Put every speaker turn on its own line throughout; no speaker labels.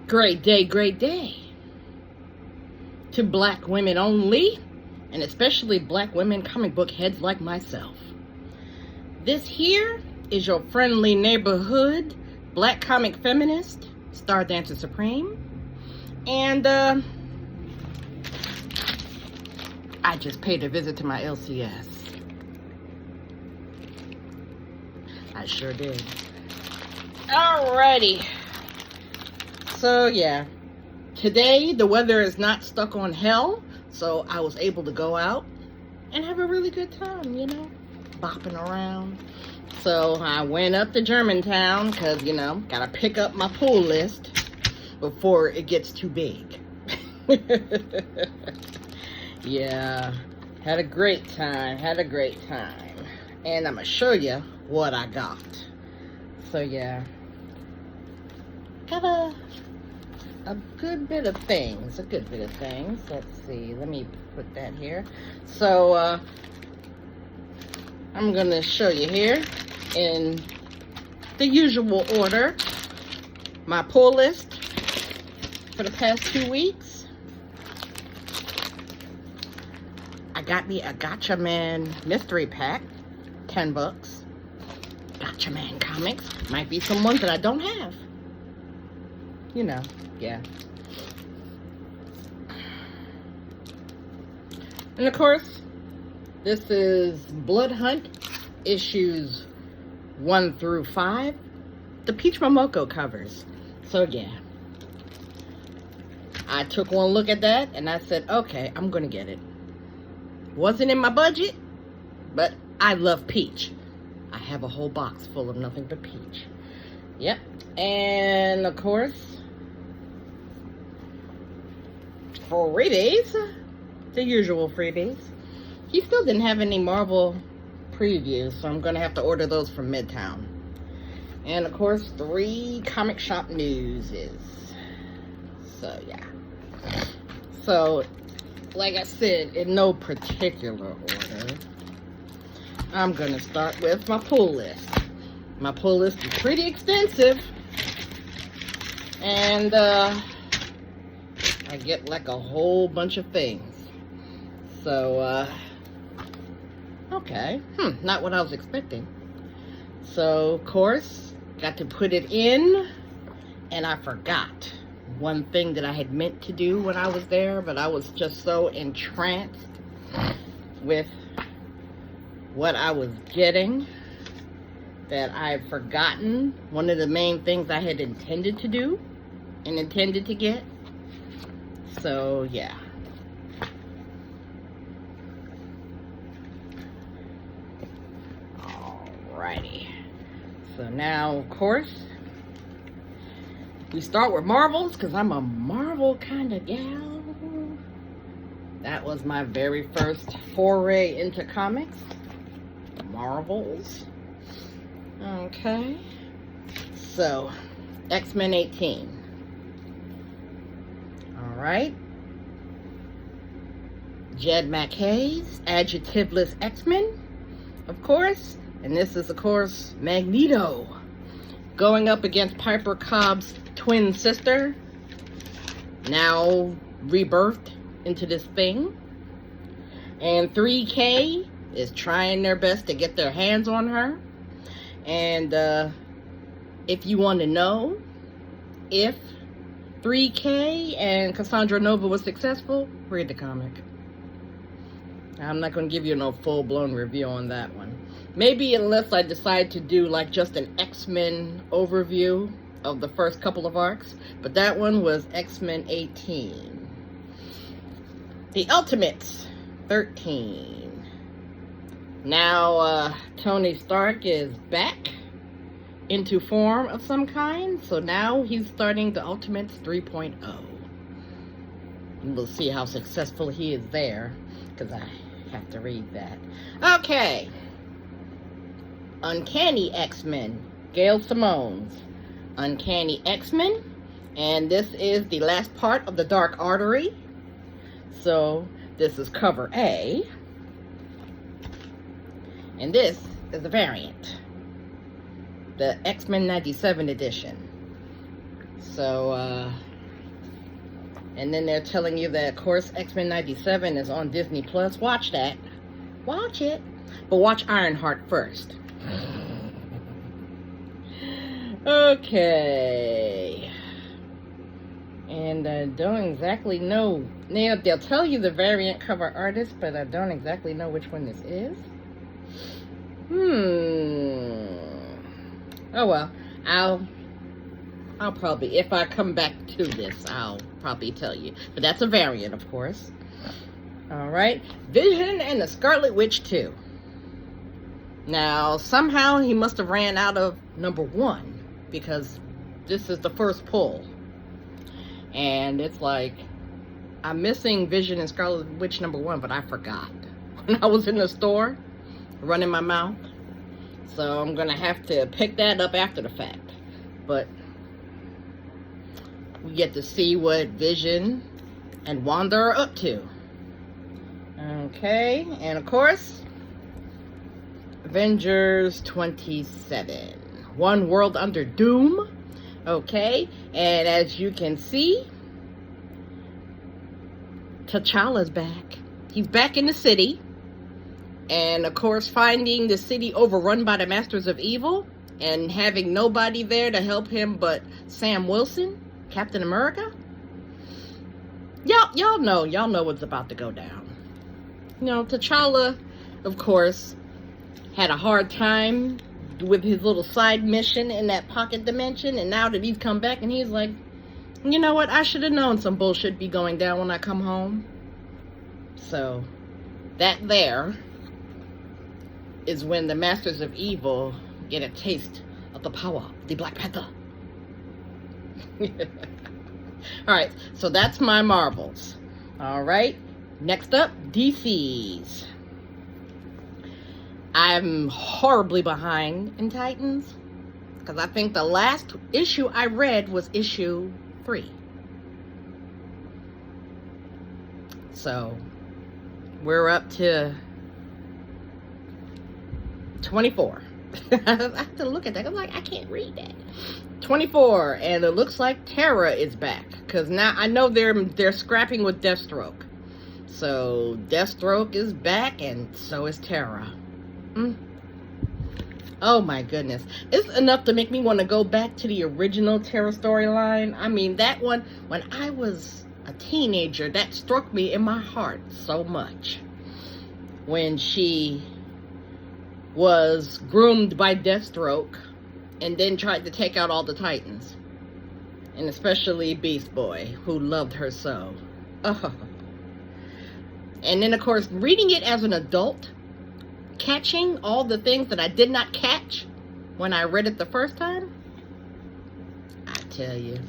Great day to black women only, and especially black women comic book heads like myself. This here is your friendly neighborhood black comic feminist, Star Dancer Supreme, and I just paid a visit to my LCS. I sure did. Alrighty. So yeah, today the weather is not stuck on hell, so I was able to go out and have a really good time, you know, bopping around. So I went up to Germantown because, you know, gotta pick up my pull list before it gets too big. Yeah, had a great time, and I'm gonna show you what I got. So yeah, got a good bit of things, Let's see, let me put that here. So I'm gonna show you here in the usual order my pull list for the past 2 weeks. I got me a Gotcha Man mystery pack, $10. Gotcha Man comics. Might be some ones that I don't have. You know, yeah. And of course, this is Blood Hunt issues 1 through 5. The Peach Momoko covers. So yeah. I took one look at that and I said, okay, I'm gonna get it. Wasn't in my budget, but I love Peach. I have a whole box full of nothing but Peach. Yep. And of course, freebies, the usual freebies. He still didn't have any Marvel previews, so I'm gonna have to order those from Midtown. And of course, 3 comic shop newses. So yeah. So, like I said, in no particular order, I'm gonna start with my pull list. My pull list is pretty extensive, and I get like a whole bunch of things. So okay, not what I was expecting. So of course, got to put it in, and I forgot one thing that I had meant to do when I was there, but I was just so entranced with what I was getting that I've forgotten one of the main things I had intended to do and intended to get. So yeah. Alrighty. So now, of course, we start with Marvels, because I'm a Marvel kind of gal. That was my very first foray into comics. Marvels. Okay. So, X-Men 18. Alright. Jed MacKay's Adjectiveless X-Men, of course. And this is, of course, Magneto going up against Piper Cobb's twin sister, now rebirthed into this thing. And 3K is trying their best to get their hands on her. And if you want to know if 3K and Cassandra Nova was successful, read the comic. I'm not going to give you no full-blown review on that one. Maybe unless I decide to do like just an X-Men overview of the first couple of arcs. But that one was X-Men 18. The Ultimates 13. Now Tony Stark is back into form of some kind. So now he's starting the Ultimates 3.0. And we'll see how successful he is there, because I have to read that. Okay. Uncanny X-Men, Gail Simone's Uncanny X-Men, and this is the last part of the Dark Artery. So this is cover A, and this is the variant, the X-Men 97 edition. So And then they're telling you that, of course, X-Men 97 is on Disney Plus. Watch that. Watch it. But watch Ironheart first. Okay. And I don't exactly know. Now, they'll tell you the variant cover artist, but I don't exactly know which one this is. Oh, well. I'll probably, if I come back to this, I'll probably tell you. But that's a variant, of course. Alright. Vision and the Scarlet Witch 2. Now, somehow he must have ran out of number 1, because this is the first pull. And it's like, I'm missing Vision and Scarlet Witch number 1, but I forgot when I was in the store running my mouth. So I'm gonna have to pick that up after the fact. But we get to see what Vision and Wanda are up to. Okay, and of course, Avengers 27. One World Under Doom. Okay, and as you can see, T'Challa's back. He's back in the city. And of course, finding the city overrun by the Masters of Evil and having nobody there to help him but Sam Wilson, Captain America. Y'all know what's about to go down. You know, T'Challa, of course, had a hard time with his little side mission in that pocket dimension, and now that he's come back and he's like, you know what, I should have known some bullshit be going down when I come home. So that there is when the Masters of Evil get a taste of the power of the Black Panther. Alright, so that's my Marvels. Alright, next up, DC's. I'm horribly behind in Titans, because I think the last issue I read was issue 3. So, we're up to 24. I have to look at that. I'm like, I can't read that. 24, and it looks like Terra is back, because now I know they're scrapping with Deathstroke. So, Deathstroke is back, and so is Terra. Oh my goodness. It's enough to make me want to go back to the original Terra storyline. I mean, that one, when I was a teenager, that struck me in my heart so much. When she was groomed by Deathstroke and then tried to take out all the Titans. And especially Beast Boy, who loved her so. Oh. And then, of course, reading it as an adult, catching all the things that I did not catch when I read it the first time, I tell you,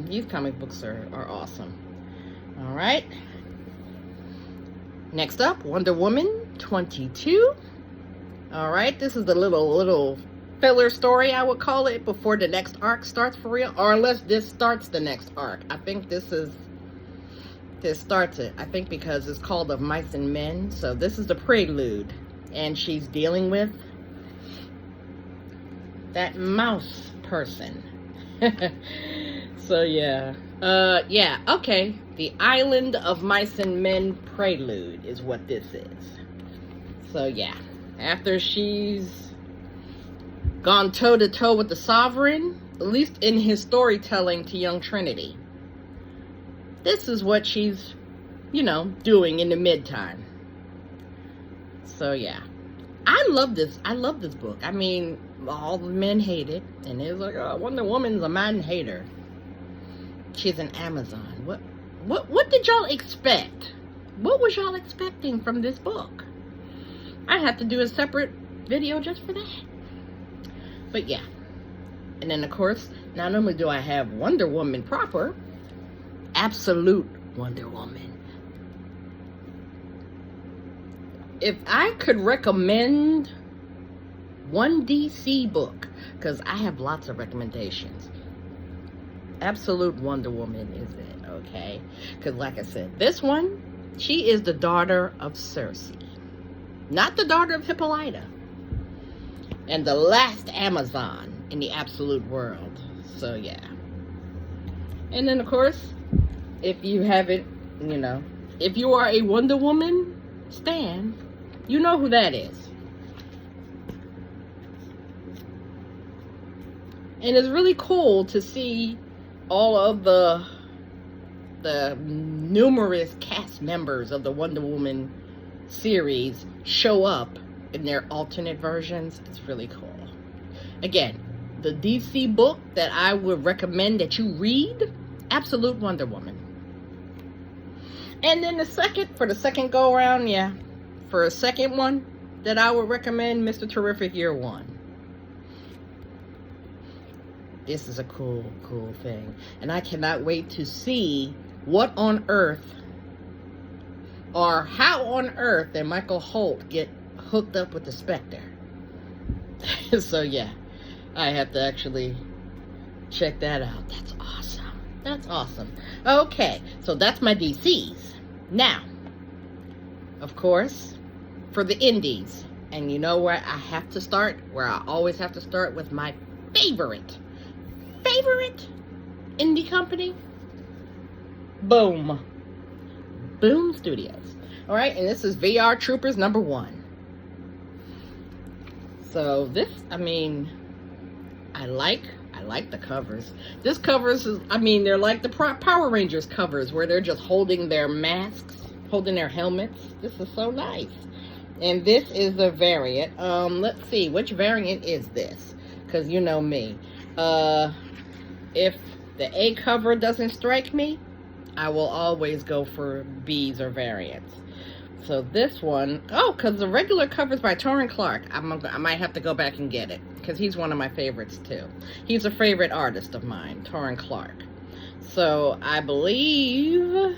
these comic books are awesome. All right. Next up, Wonder Woman 22. All right, this is the little filler story, I would call it, before the next arc starts for real, or unless this starts the next arc. I think this starts it, I think, because it's called Of Mice and Men. So this is the prelude, and she's dealing with that mouse person. So yeah, okay, the Island of Mice and Men prelude is what this is. So yeah, after she's gone toe to toe with the Sovereign, at least in his storytelling to young Trinity, this is what she's, doing in the mid-time. So yeah, I love this book. I mean, all the men hate it, and it's like, oh, Wonder Woman's a man hater. She's an Amazon. What did y'all expect? What was y'all expecting from this book? I have to do a separate video just for that. But yeah, and then of course, not only do I have Wonder Woman proper, absolute Wonder Woman. If I could recommend one DC book, because I have lots of recommendations, absolute Wonder Woman is it, okay? Because like I said, this one, she is the daughter of Circe, not the daughter of Hippolyta, and the last Amazon in the absolute world. So yeah. And then, of course, if you haven't, you know, if you are a Wonder Woman stan, you know who that is. And it's really cool to see all of the numerous cast members of the Wonder Woman series show up in their alternate versions. It's really cool. Again, the DC book that I would recommend that you read, Absolute Wonder Woman. And then for the second go around, for a second one that I would recommend, Mr. Terrific Year One. This is a cool thing. And I cannot wait to see what on earth, or how on earth did Michael Holt get hooked up with the Spectre. So yeah, I have to actually check that out. That's awesome. That's awesome. Okay, so that's my DCs. Now, of course, for the indies, and you know where I have to start, where I always have to start with my favorite indie company? Boom Studios. All right, and this is VR Troopers #1. So this, I mean, I like the covers. This covers is, I mean, they're like the Power Rangers covers where they're just holding their masks, holding their helmets. This is so nice. And this is a variant. Let's see, which variant is this? Because you know me. If the A cover doesn't strike me, I will always go for B's or variants. So this one, because the regular cover's by Torrin Clark. I might have to go back and get it, because he's one of my favorites too. He's a favorite artist of mine, Torrin Clark. So I believe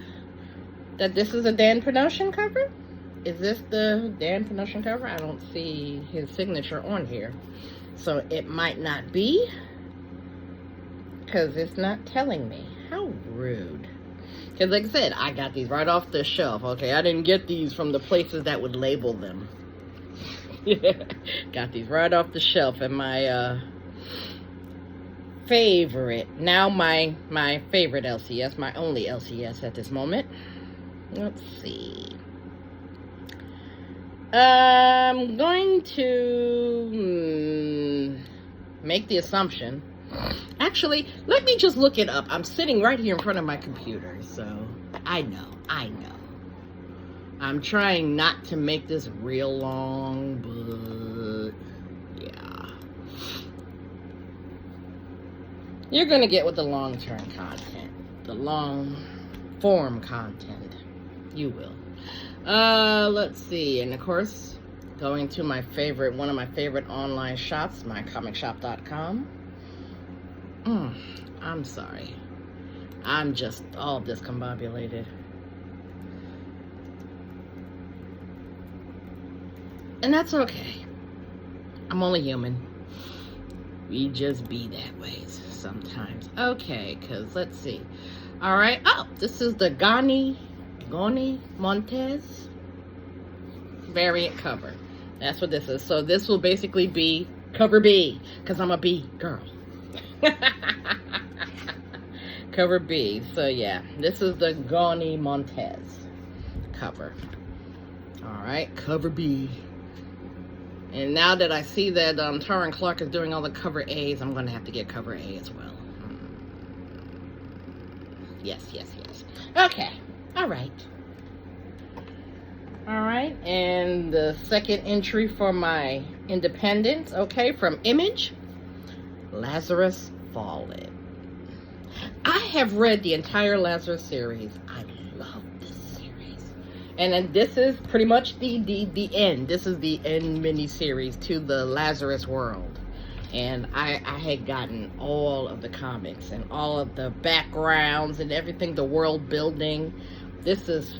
that this is a Dan Promotion cover. Is this the Dan Promotion cover? I don't see his signature on here. So it might not be, because it's not telling me. How rude. Because like I said, I got these right off the shelf, okay? I didn't get these from the places that would label them. Got these right off the shelf, and my favorite, now my favorite LCS, my only LCS at this moment. Let's see. I'm going to make the assumption. Actually, let me just look it up. I'm sitting right here in front of my computer, so I know. I'm trying not to make this real long, but yeah. You're going to get with the long-term content, the long-form content. You will. Let's see. And of course, going to my favorite, one of my favorite online shops, mycomicshop.com. I'm sorry. I'm just all discombobulated. And that's okay. I'm only human. We just be that way sometimes. Okay, because let's see. Alright. Oh, this is the Goni Montez variant cover. That's what this is. So this will basically be cover B, because I'm a B girl. Cover B. So yeah, this is the Goni Montez cover. Alright, cover B. And now that I see that Torrin Clark is doing all the cover A's, I'm going to have to get cover A as well. Yes. Okay. Alright, and the second entry for my independents, okay, from Image, Lazarus Fallen. I have read the entire Lazarus series. I love this series. And then this is pretty much the end. This is the end mini-series to the Lazarus world. And I had gotten all of the comics and all of the backgrounds and everything, the world building. This is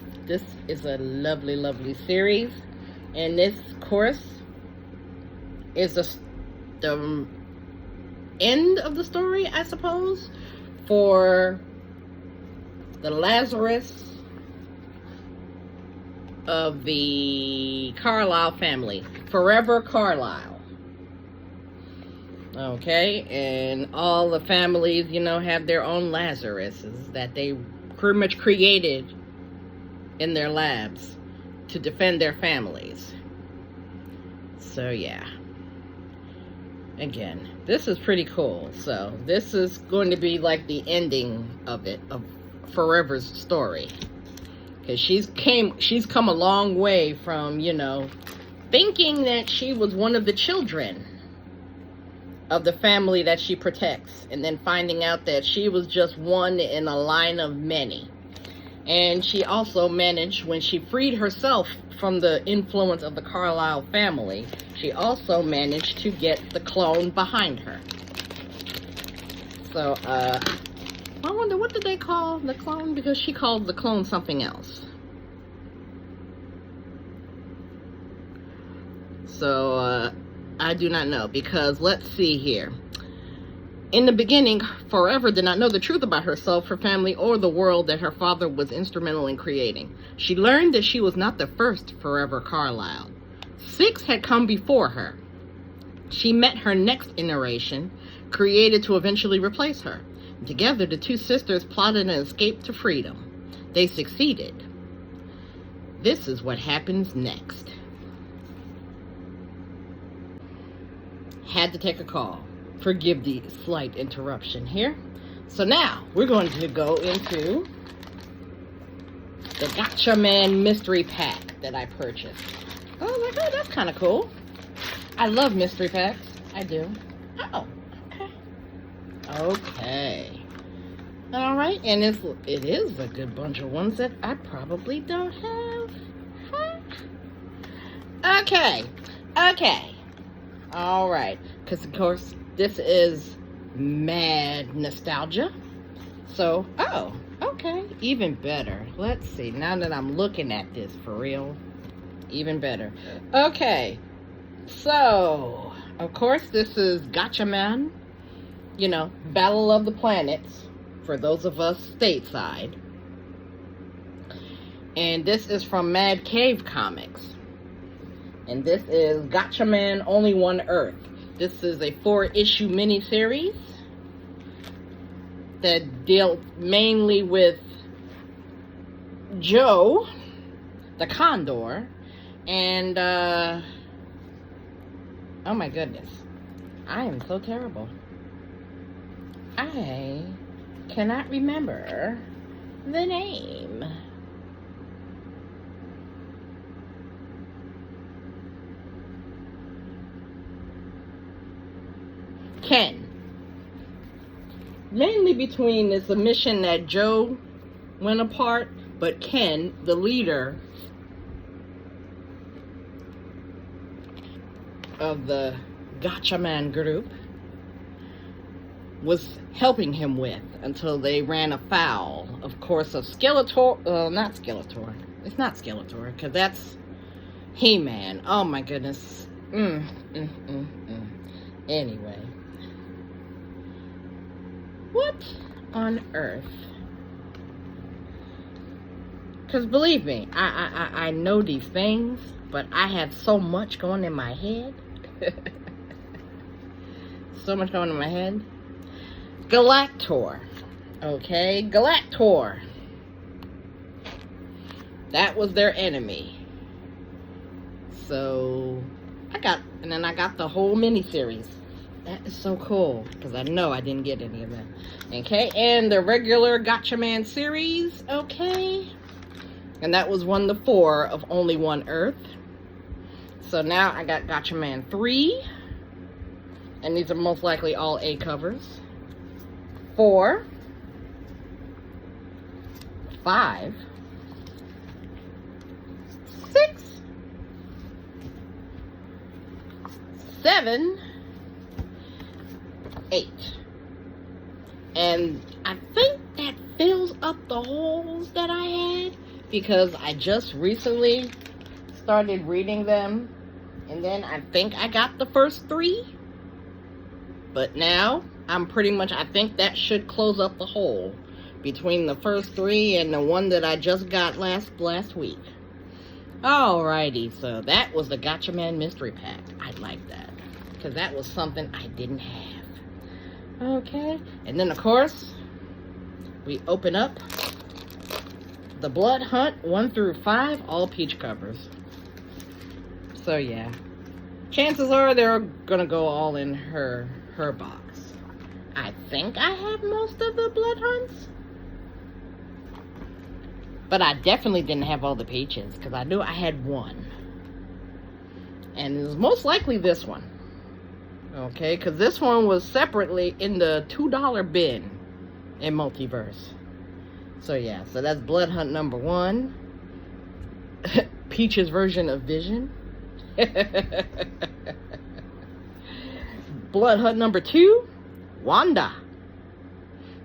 a lovely series. And this, of course, is the end of the story, I suppose, for the Lazarus of the Carlisle family. Forever Carlisle. Okay, and all the families, have their own Lazaruses that they pretty much created in their labs to defend their families. So yeah, again, this is pretty cool. So this is going to be like the ending of Forever's story, because she's come a long way from thinking that she was one of the children of the family that she protects, and then finding out that she was just one in a line of many. And she also managed, when she freed herself from the influence of the Carlisle family, she also managed to get the clone behind her. So, I wonder, what did they call the clone? Because she called the clone something else. So, I do not know, because let's see here. In the beginning, Forever did not know the truth about herself, her family, or the world that her father was instrumental in creating. She learned that she was not the first Forever Carlisle. 6 had come before her. She met her next iteration, created to eventually replace her. Together, the two sisters plotted an escape to freedom. They succeeded. This is what happens next. Had to take a call. Forgive the slight interruption here. So now, we're going to go into the Gatchaman mystery pack that I purchased. Oh, that's kind of cool. I love mystery packs. I do. Oh, okay. Okay. All right, and it is a good bunch of ones that I probably don't have. Huh? Okay. All right, because of course this is mad nostalgia. So, oh, okay, even better. Let's see, now that I'm looking at this for real, even better. Okay, so, of course, this is Gatchaman, Battle of the Planets, for those of us stateside. And this is from Mad Cave Comics. And this is Gatchaman Only One Earth. This is a 4-issue miniseries that dealt mainly with Joe, the Condor, and, oh my goodness, I am so terrible. I cannot remember the name. Ken. Mainly between the submission that Joe went apart, but Ken, the leader of the Gatchaman group, was helping him with until they ran afoul, of course, of Skeletor. Not Skeletor. It's not Skeletor, because that's He-Man. Oh my goodness. Anyway. What on earth? Because believe me, I know these things, but I have so much going in my head. So much going in my head. Galactor. Okay, Galactor. That was their enemy. So, I got the whole miniseries. That is so cool, because I know I didn't get any of that. Okay, and the regular Gatchaman series, okay. And that was 1 to 4 of Only One Earth. So now I got Gatchaman 3. And these are most likely all A covers. 4. 5. 6. 7. 8. And I think that fills up the holes that I had, because I just recently started reading them, and then I think I got the first 3, but now I'm pretty much, I think that should close up the hole between the first 3 and the one that I just got last week. Alrighty, so that was the Gatchaman mystery pack. I like that. because that was something I didn't have. Okay, and then of course, we open up the Blood Hunt 1 through 5, all peach covers. So yeah, chances are they're gonna go all in her box. I think I have most of the Blood Hunts, but I definitely didn't have all the peaches, because I knew I had one. And it was most likely this one. Okay, because this one was separately in the $2 bin in Multiverse. So yeah, so that's Blood Hunt number 1. Peach's version of Vision. Blood Hunt number 2, Wanda.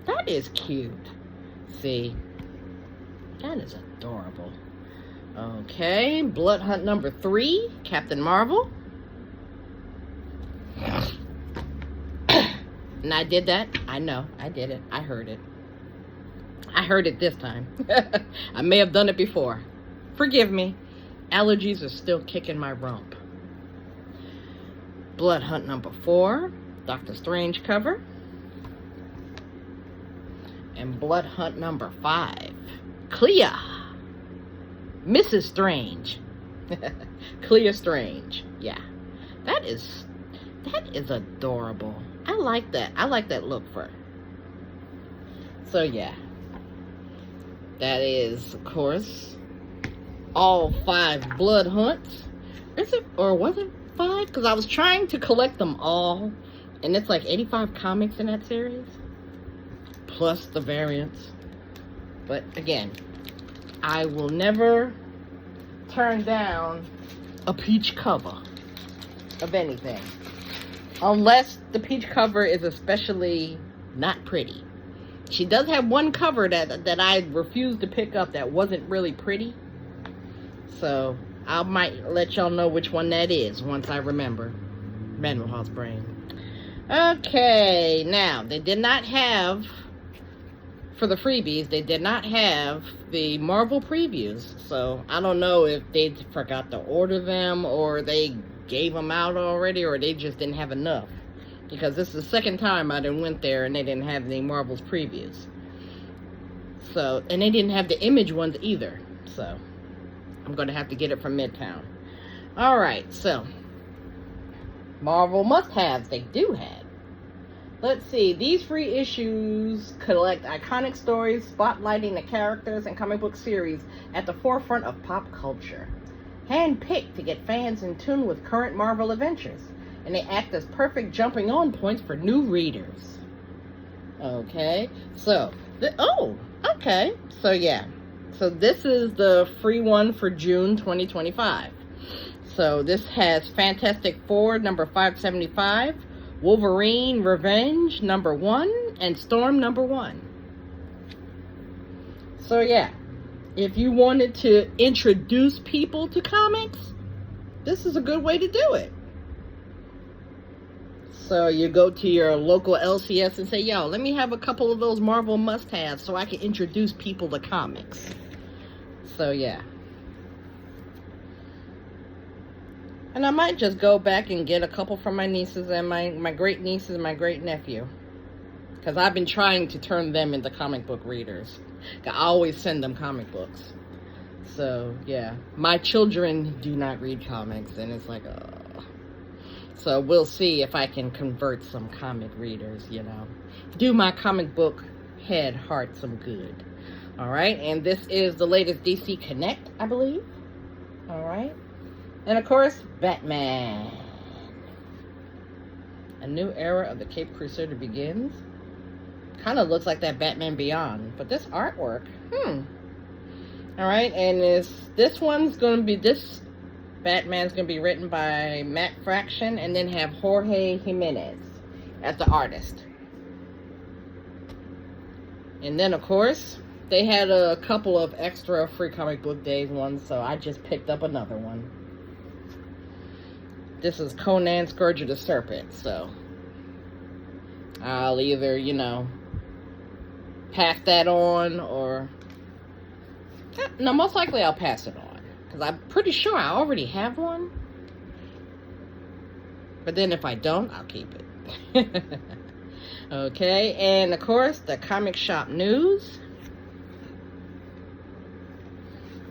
That is cute. See, that is adorable. Okay, Blood Hunt number 3, Captain Marvel. And I did that. I know, I did it. I heard it. I heard it this time. I may have done it before. Forgive me. Allergies are still kicking my rump. Blood Hunt number 4, Doctor Strange cover. And Blood Hunt number 5, Clea. Mrs. Strange. Clea Strange. Yeah. That is adorable. I like that. I like that look for her. So yeah. That is, of course, all 5 Blood Hunts. Is it, or was it 5? Because I was trying to collect them all, and it's like 85 comics in that series, plus the variants. But again, I will never turn down a peach cover of anything, unless the peach cover is especially not pretty. She does have one cover that I refused to pick up that wasn't really pretty. So I might let y'all know which one that is once I remember. Manual House Brain. Okay, now they did not have, for the freebies, they did not have the Marvel previews. So I don't know if they forgot to order them, or they gave them out already, or they just didn't have enough. Because this is the second time I done went there and they didn't have any Marvel's previews. So, and they didn't have the Image ones either. So, I'm going to have to get it from Midtown. Alright, so, Marvel must-haves they do have. Let's see, these free issues collect iconic stories spotlighting the characters and comic book series at the forefront of pop culture. Hand-picked to get fans in tune with current Marvel adventures. And they act as perfect jumping on points for new readers. Okay, so, okay, so yeah. So this is the free one for June 2025. So this has Fantastic Four number 575, Wolverine Revenge number 1, and Storm number 1. So yeah, if you wanted to introduce people to comics, this is a good way to do it. So you go to your local LCS and say, yo, let me have a couple of those Marvel must-haves so I can introduce people to comics. So yeah. And I might just go back and get a couple from my nieces and my great nieces and my great nephew. Because I've been trying to turn them into comic book readers. I always send them comic books. So yeah. My children do not read comics, and it's like, so we'll see if I can convert some comic readers, you know. Do my comic book head heart some good. Alright, and this is the latest DC Connect, I believe. Alright. And of course, Batman. A new era of the Caped Crusader begins. Kind of looks like that Batman Beyond. But this artwork, Alright, and this one's going to be, this Batman's going to be written by Matt Fraction, and then have Jorge Jimenez as the artist. And then, of course, they had a couple of extra free comic book days ones, so I just picked up another one. This is Conan Scourge of the Serpent, so I'll either, you know, pass that on, or no, most likely I'll pass it on. Because I'm pretty sure I already have one. But then if I don't, I'll keep it. Okay, and of course, the comic shop news.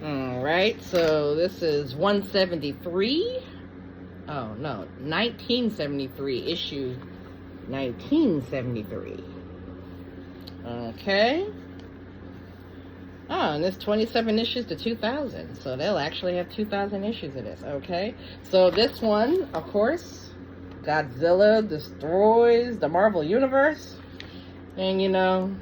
Alright, so this is 173. Oh, no, 1973, issue 1973. Okay. Oh, and there's 27 issues to 2,000. So they'll actually have 2,000 issues of this. Okay. So this one, of course, Godzilla destroys the Marvel Universe. And, you know,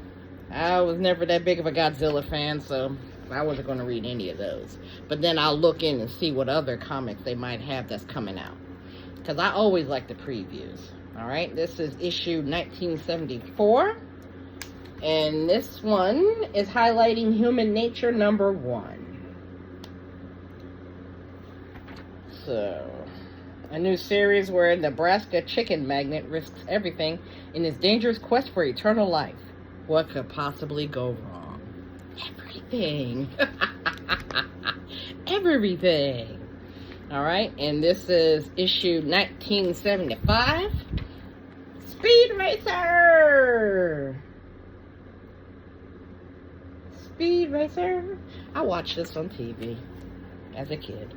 I was never that big of a Godzilla fan, so I wasn't going to read any of those. But then I'll look in and see what other comics they might have that's coming out. Because I always like the previews. All right. This is issue 1974. And this one is highlighting Human Nature #1. So, a new series where a Nebraska chicken magnate risks everything in his dangerous quest for eternal life. What could possibly go wrong? Everything. Everything. All right, and this is issue 1975. Speed Racer! Speed Racer. I watched this on TV as a kid.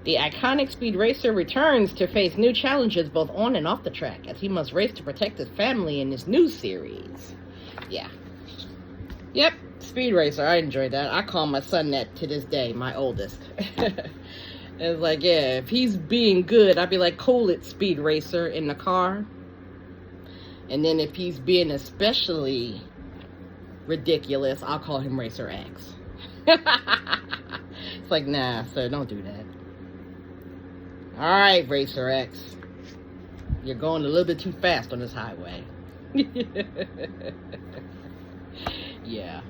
The iconic Speed Racer returns to face new challenges both on and off the track as he must race to protect his family in this new series. Yeah. Yep, Speed Racer. I enjoyed that. I call my son that to this day, my oldest. It's like, yeah, if he's being good, I'd be like, cool it, Speed Racer, in the car. And then if he's being especially ridiculous, I'll call him Racer X. It's like, nah, sir, don't do that. Alright, Racer X. You're going a little bit too fast on this highway. Yeah.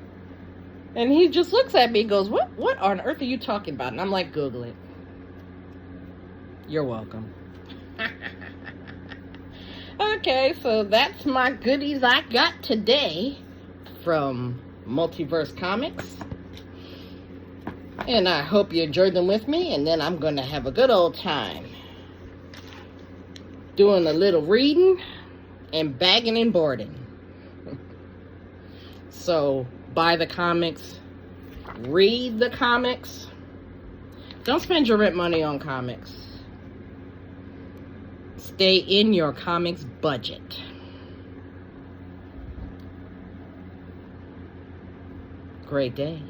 And he just looks at me and goes, what on earth are you talking about? And I'm like, Google it. You're welcome. Okay, so that's my goodies I got today from Multiverse Comics. And I hope you enjoyed them with me. And then I'm going to have a good old time doing a little reading and bagging and boarding. So, buy the comics. Read the comics. Don't spend your rent money on comics. Stay in your comics budget. Great day.